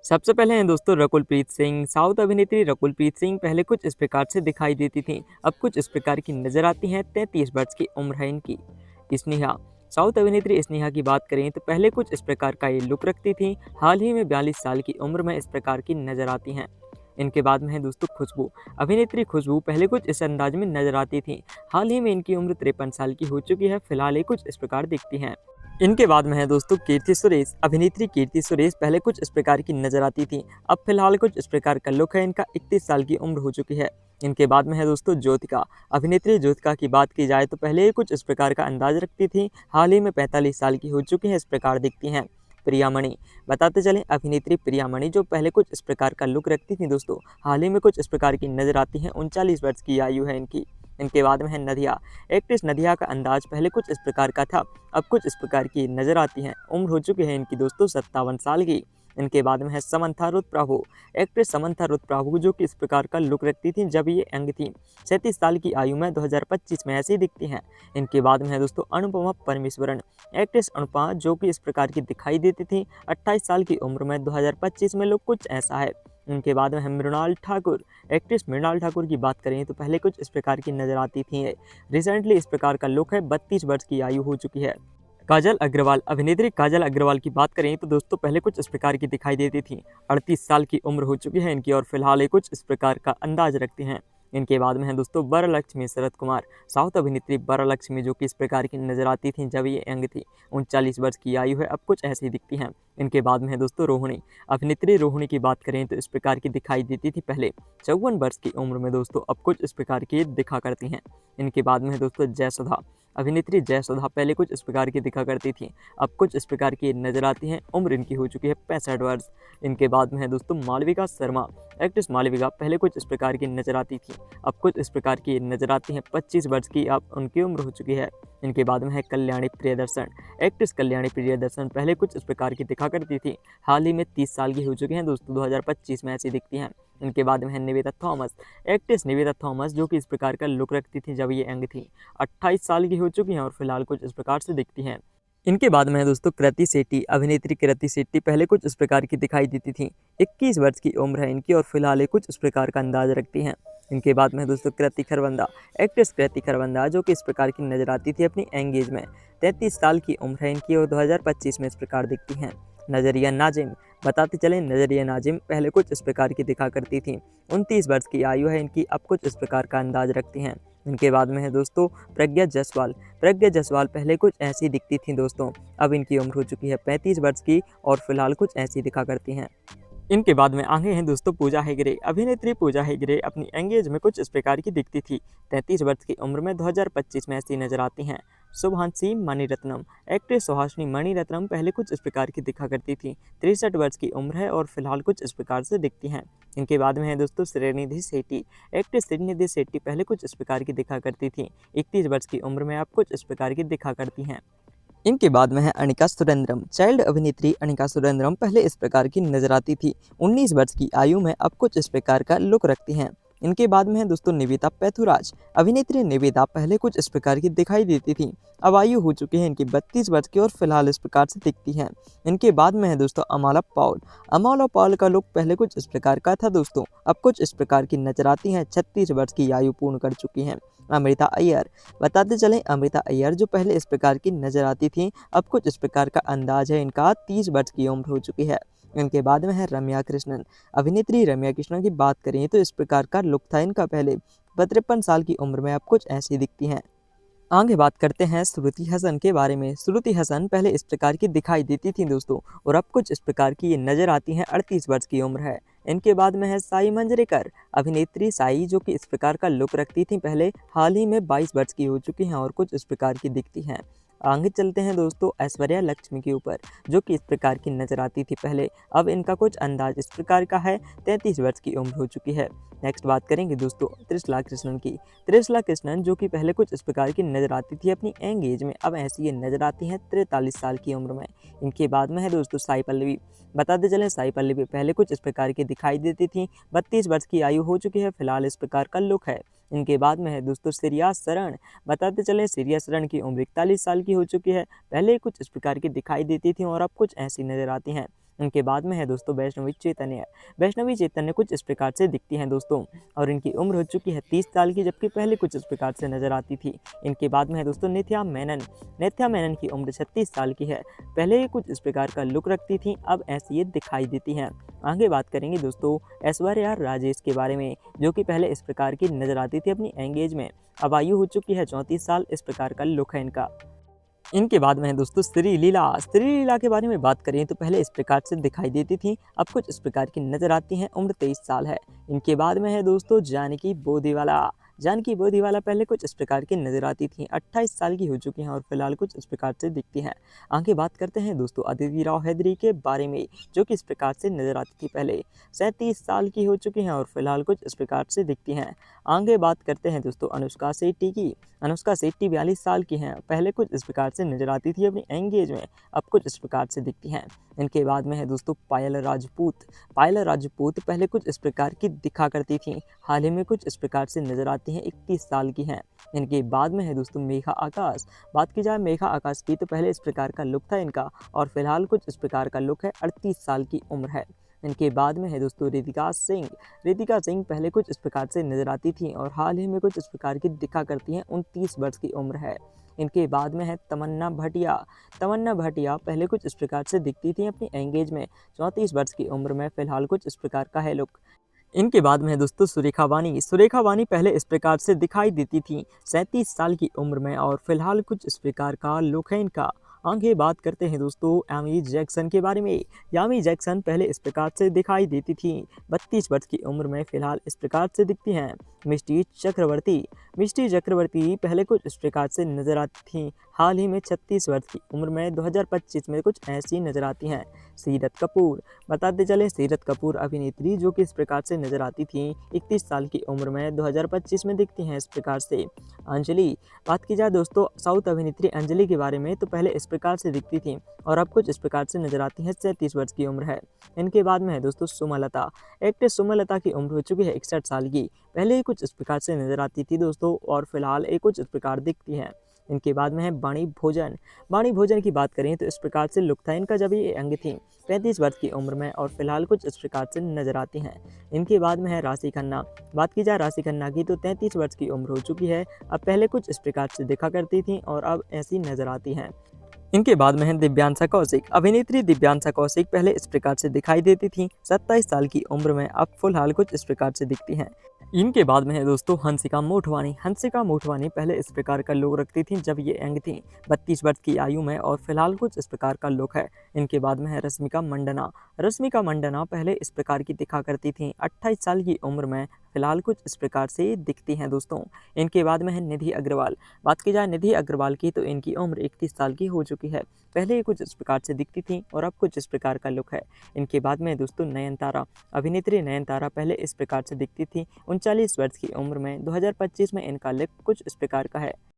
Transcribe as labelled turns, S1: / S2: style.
S1: सबसे पहले हैं दोस्तों रकुलप्रीत सिंह। साउथ अभिनेत्री रकुलप्रीत सिंह पहले कुछ इस प्रकार से दिखाई देती थीं, अब कुछ इस प्रकार की नजर आती हैं। 33 वर्ष की उम्र है इनकी। स्नेहा। साउथ अभिनेत्री स्नेहा की बात करें तो पहले कुछ इस प्रकार का ये लुक रखती थी, हाल ही में 42 साल की उम्र में इस प्रकार की नजर आती हैं। इनके बाद में है दोस्तों खुशबू। अभिनेत्री खुशबू पहले कुछ इस अंदाज में नजर आती थी, हाल ही में इनकी उम्र 53 साल की हो चुकी है। फिलहाल ये कुछ इस प्रकार दिखती हैं। इनके बाद में है दोस्तों कीर्ति सुरेश। अभिनेत्री कीर्ति सुरेश पहले कुछ इस प्रकार की नजर आती थी, अब फिलहाल कुछ इस प्रकार का लुक है इनका। 31 साल की उम्र हो चुकी है। इनके बाद में है दोस्तों ज्योतिका। अभिनेत्री ज्योतिका की बात की जाए तो पहले ही कुछ इस प्रकार का अंदाज रखती थी, हाल ही में 45 साल की हो चुकी है, इस प्रकार दिखती हैं। प्रियामणि। बताते चलें अभिनेत्री प्रियामणि जो पहले कुछ इस प्रकार का लुक रखती थी दोस्तों, हाल ही में कुछ इस प्रकार की नजर आती हैं। 39 वर्ष की आयु है इनकी। इनके बाद में है नदिया। एक्ट्रेस नदिया का अंदाज पहले कुछ इस प्रकार का था, अब कुछ इस प्रकार की नजर आती हैं। उम्र हो चुकी है इनकी दोस्तों 57 साल की। इनके बाद में है समंथा रुथ प्रभु। एक्ट्रेस समंथा रुथ प्रभु जो कि इस प्रकार का लुक रखती थी जब ये यंग थी। 37 साल की आयु में 2025 में ऐसी दिखती हैं। इनके बाद में है दोस्तों अनुपमा परमेश्वरन। एक्ट्रेस अनुपमा जो कि इस प्रकार की दिखाई देती थी 28 साल की उम्र में 2025 में लुक कुछ ऐसा है। इनके बाद में है मृणाल ठाकुर। एक्ट्रेस मृणाल ठाकुर की बात करें तो पहले कुछ इस प्रकार की नजर आती थी, रिसेंटली इस प्रकार का लुक है। 32 वर्ष की आयु हो चुकी है। काजल अग्रवाल। अभिनेत्री काजल अग्रवाल की बात करें तो दोस्तों पहले कुछ इस प्रकार की दिखाई देती थी, 38 साल की उम्र हो चुकी है इनकी और फिलहाल ये कुछ इस प्रकार का अंदाज रखती हैं। इनके बाद में है दोस्तों वरलक्ष्मी शरद कुमार। साउथ अभिनेत्री वरलक्ष्मी जो कि इस प्रकार की नजर आती थी जब ये यंग थी। 39 वर्ष की आयु है, अब कुछ ऐसी दिखती हैं। इनके बाद में है दोस्तों रोहिणी। अभिनेत्री रोहिणी की बात करें तो इस प्रकार की दिखाई देती थी पहले 54 वर्ष की उम्र में दोस्तों, अब कुछ इस प्रकार की दिखा करती हैं। इनके बाद में है दोस्तों जयसुधा। अभिनेत्री जयसुधा पहले कुछ इस प्रकार की दिखा करती थी, अब कुछ इस प्रकार की नजर आती हैं। उम्र इनकी हो चुकी है 65 वर्ष। इनके बाद में है दोस्तों मालविका शर्मा। एक्ट्रेस मालविका पहले कुछ इस प्रकार की नजर आती थी, अब कुछ इस प्रकार की नजर आती हैं। 25 वर्ष की अब उनकी उम्र हो चुकी है। इनके बाद में है कल्याणी प्रियदर्शन। एक्ट्रेस कल्याणी प्रियदर्शन पहले कुछ इस प्रकार की दिखा करती थी, हाल ही में 30 साल की हो चुकी हैं दोस्तों, 2025 में ऐसी दिखती हैं। इनके बाद में है निवेदा थॉमस। एक्ट्रेस निवेदा थॉमस जो कि इस प्रकार का लुक रखती थी जब ये यंग थी। 28 साल की हो चुकी हैं और फिलहाल कुछ इस प्रकार से दिखती हैं। इनके बाद में है दोस्तों कृति शेट्टी। अभिनेत्री कृति शेट्टी पहले कुछ इस प्रकार की दिखाई देती थी, 21 वर्ष की उम्र है इनकी और फिलहाल ये कुछ इस प्रकार का अंदाज रखती हैं। इनके बाद में है दोस्तों कृति खरबंदा। एक्ट्रेस कृति खरबंदा जो कि इस प्रकार की नजर आती थी अपनी यंग एज में। 33 साल की उम्र है इनकी और 2025 में इस प्रकार दिखती हैं। नजरिया नाजिम। बताते चलें नजरिया नाजिम पहले कुछ इस प्रकार की दिखा करती थी, 29 वर्ष की आयु है इनकी, अब कुछ इस प्रकार का अंदाज रखती हैं। इनके बाद में है दोस्तों प्रज्ञा जायसवाल। प्रज्ञा जायसवाल पहले कुछ ऐसी दिखती थी दोस्तों, अब इनकी उम्र हो चुकी है 35 वर्ष की और फिलहाल कुछ ऐसी दिखा करती हैं। इनके बाद में आगे हैं दोस्तों पूजा हेगड़े। अभिनेत्री पूजा हेगड़े अपनी एंगेज में कुछ इस प्रकार की दिखती थी, 33 वर्ष की उम्र में 2025 में ऐसी नजर आती हैं। सुभाषिनी मणिरत्नम। एक्ट्रेस सुहासिनी मणिरत्नम पहले कुछ इस प्रकार की दिखा करती थी, 63 वर्ष की उम्र है और फिलहाल कुछ इस प्रकार से दिखती हैं। इनके बाद में है दोस्तों श्रीनिधि शेट्टी। एक्ट्रेस श्रीनिधि शेट्टी पहले कुछ इस प्रकार की दिखा करती थी, 31 वर्ष की उम्र में अब कुछ इस प्रकार की दिखा करती हैं। इनके बाद में है अनिका सुरेंद्रम। चाइल्ड अभिनेत्री अनिका सुरेंद्रम पहले इस प्रकार की नजर आती थी, 19 वर्ष की आयु में अब कुछ इस प्रकार का लुक रखती हैं। इनके बाद में है दोस्तों निवेदा पैथुराज। अभिनेत्री निवेदा पहले कुछ इस प्रकार की दिखाई देती थी, अब आयु हो चुकी है इनकी 32 वर्ष की और फिलहाल इस प्रकार से दिखती हैं। इनके बाद में है दोस्तों अमाला पॉल। अमाला पॉल का लुक पहले कुछ इस प्रकार का था दोस्तों, अब कुछ इस प्रकार की नजर आती हैं। 36 वर्ष की आयु पूर्ण कर चुकी हैं। अमृता अय्यर। बताते चलें अमृता अय्यर जो पहले इस प्रकार की नजर आती थी, अब कुछ इस प्रकार का अंदाज है इनका, 30 वर्ष की उम्र हो चुकी है। इनके बाद में है रम्या कृष्णन। अभिनेत्री रम्या कृष्णन की बात करें तो इस प्रकार का लुक था इनका पहले, 53 साल की उम्र में अब कुछ ऐसी दिखती हैं। आगे बात करते हैं श्रुति हसन के बारे में। श्रुति हसन पहले इस प्रकार की दिखाई देती थी दोस्तों और अब कुछ इस प्रकार की ये नजर आती हैं, 38 वर्ष की उम्र है। इनके बाद में है साई मंजरेकर। अभिनेत्री साई जो कि इस प्रकार का लुक रखती थी पहले, हाल ही में 22 वर्ष की हो चुकी हैं और कुछ इस प्रकार की दिखती हैं। आगे चलते हैं दोस्तों ऐश्वर्या लक्ष्मी के ऊपर, जो कि इस प्रकार की नजर आती थी पहले, अब इनका कुछ अंदाज इस प्रकार का है, 33 वर्ष की उम्र हो चुकी है। नेक्स्ट बात करेंगे दोस्तों त्रिशला कृष्णन की। त्रिशला कृष्णन जो कि पहले कुछ इस प्रकार की नजर आती थी अपनी यंग एज में, अब ऐसी ये नजर आती हैं 43 साल की उम्र में। इनके बाद में है दोस्तों साई पल्लवी। बताते चलें साई पल्लवी पहले कुछ इस प्रकार की दिखाई देती थी, 32 वर्ष की आयु हो चुकी है, फिलहाल इस प्रकार का लुक है। इनके बाद में है दोस्तों श्रेया शरण। बताते चलें श्रेया शरण की उम्र 41 साल की हो चुकी है, पहले कुछ इस प्रकार की दिखाई देती थी और अब कुछ ऐसी नजर आती हैं। इनके बाद में है दोस्तों वैष्णवी चैतन्य। वैष्णवी चैतन्य कुछ इस प्रकार से दिखती हैं दोस्तों, और इनकी उम्र हो चुकी है 30 साल की, जबकि पहले कुछ इस प्रकार से नजर आती थी। इनके बाद में है दोस्तों नित्या मेनन। नित्या मेनन की उम्र 36 साल की है। पहले ये कुछ इस प्रकार का लुक रखती थी, अब ऐसी ये दिखाई देती हैं। आगे बात करेंगे दोस्तों ऐश्वर्या राजेश के बारे में, जो कि पहले इस प्रकार की नजर आती थी अपनी एंगेज में। अब आयु हो चुकी है 34 साल। इस प्रकार का लुक है इनका। इनके बाद में है दोस्तों श्री लीला। श्री लीला के बारे में बात करें तो पहले इस प्रकार से दिखाई देती थी, अब कुछ इस प्रकार की नजर आती हैं। उम्र 23 साल है। इनके बाद में है दोस्तों जानकी बोधीवाला। जानकी बोधीवाला पहले कुछ इस प्रकार की नजर आती थी, 28 साल की हो चुकी हैं और फिलहाल कुछ इस प्रकार से दिखती हैं। आगे बात करते हैं दोस्तों अदिति राव हैदरी के बारे में, जो कि इस प्रकार से नजर आती थी पहले। 37 साल की हो चुकी हैं और फिलहाल कुछ इस प्रकार से दिखती हैं। आगे बात करते हैं दोस्तों अनुष्का शेट्टी की। अनुष्का शेट्टी 42 साल की हैं। पहले कुछ इस प्रकार से नजर आती थी अपनी एंगेज में, अब कुछ इस प्रकार से दिखती हैं। इनके बाद में है दोस्तों पायल राजपूत। पायल राजपूत पहले कुछ इस प्रकार की दिखा करती थी, हाल ही में कुछ इस प्रकार से नजर आती हैं। 31 साल की हैं। इनके बाद में है दोस्तों मेघा आकाश। बात की जाए मेघा आकाश की तो पहले इस प्रकार का लुक था इनका, और फिलहाल कुछ इस प्रकार का लुक है। 38 साल की उम्र है। इनके बाद में है दोस्तों रितिका सिंह। रितिका सिंह पहले कुछ इस प्रकार से नजर आती थी और हाल ही में कुछ इस प्रकार की दिखा करती हैं। 29 वर्ष की उम्र है। इनके बाद में है तमन्ना भाटिया। तमन्ना भाटिया पहले कुछ इस प्रकार से दिखती थी अपनी एंगेज में, 34 वर्ष की उम्र में। फिलहाल कुछ इस प्रकार का है लुक। इनके बाद में है दोस्तों सुरेखा वानी। सुरेखा वानी पहले इस प्रकार से दिखाई देती थी 37 साल की उम्र में, और फिलहाल कुछ इस प्रकार का लुक है इनका। आगे बात करते हैं दोस्तों यामी जैक्सन के बारे में। यामी जैक्सन पहले इस प्रकार से दिखाई देती थी 32 वर्ष की उम्र में, फिलहाल इस प्रकार से दिखती हैं। मिष्टी चक्रवर्ती। मिष्टी चक्रवर्ती पहले कुछ इस प्रकार से नजर आती थी, हाल ही में 36 वर्ष की उम्र में 2025 में कुछ ऐसी नजर आती हैं। सीरत कपूर। बताते चले सीरत कपूर अभिनेत्री, जो कि इस प्रकार से नजर आती थी 31 साल की उम्र में, 2025 में दिखती हैं इस प्रकार से। अंजलि। बात की जाए दोस्तों साउथ अभिनेत्री अंजलि के बारे में तो पहले इस प्रकार से दिखती थी और अब कुछ इस प्रकार से नजर आती है। 37 वर्ष की उम्र है। इनके बाद में है दोस्तों सुमलता। एक्ट्रेस सुमलता की उम्र हो चुकी है 61 साल की। पहले ही कुछ इस प्रकार से नजर आती थी दोस्तों, और फिलहाल एक कुछ इस प्रकार दिखती हैं। इनके बाद में है बाणी भोजन। बाणी भोजन की बात करें तो इस प्रकार से लुक था इनका जब ये यंग थी, 35 वर्ष की उम्र में, और फिलहाल कुछ इस प्रकार से नजर आती हैं। इनके बाद में है राशि खन्ना। बात की जाए राशि खन्ना की तो 33 वर्ष की उम्र हो चुकी है। अब पहले कुछ इस प्रकार से दिखा करती थी और अब ऐसी नजर आती हैं। इनके बाद में है दिव्यांशा कौशिक। अभिनेत्री दिव्यांशा कौशिक पहले इस प्रकार से दिखाई देती थी 27 साल की उम्र में, अब फिलहाल कुछ इस प्रकार से दिखती हैं। इनके बाद में है दोस्तों हंसिका मोटवानी। हंसिका मोटवानी पहले इस प्रकार का लुक रखती थी जब ये यंग थी, 32 वर्ष की आयु में, और फिलहाल कुछ इस प्रकार का लुक है। इनके बाद में है रश्मिका मंडना। रश्मिका मंडना पहले इस प्रकार की दिखा करती थी 28 साल की उम्र में, फिलहाल कुछ इस प्रकार से दिखती हैं दोस्तों। इनके बाद में है निधि अग्रवाल। बात की जाए निधि अग्रवाल की तो इनकी उम्र 31 साल की हो चुकी है। पहले ये कुछ इस प्रकार से दिखती थी और अब कुछ इस प्रकार का लुक है। इनके बाद में दोस्तों नयनतारा। अभिनेत्री नयनतारा पहले इस प्रकार से दिखती थी 39 वर्ष की उम्र में, 2025 में इनका लुक कुछ इस प्रकार का है।